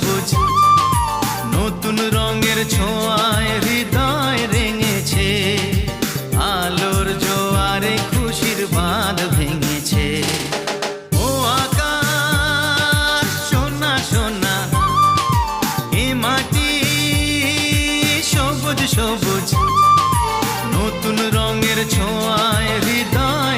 সবুজ নতুন রঙের ছোঁয়ায় হৃদয় রেঙেছে, আলোর জোয়ারে খুশির বাঁধ ভেঙেছে। ও আকাশ সোনা সোনা, এ মাটি সবুজ সবুজ নতুন রঙের ছোঁয়ায় হৃদয়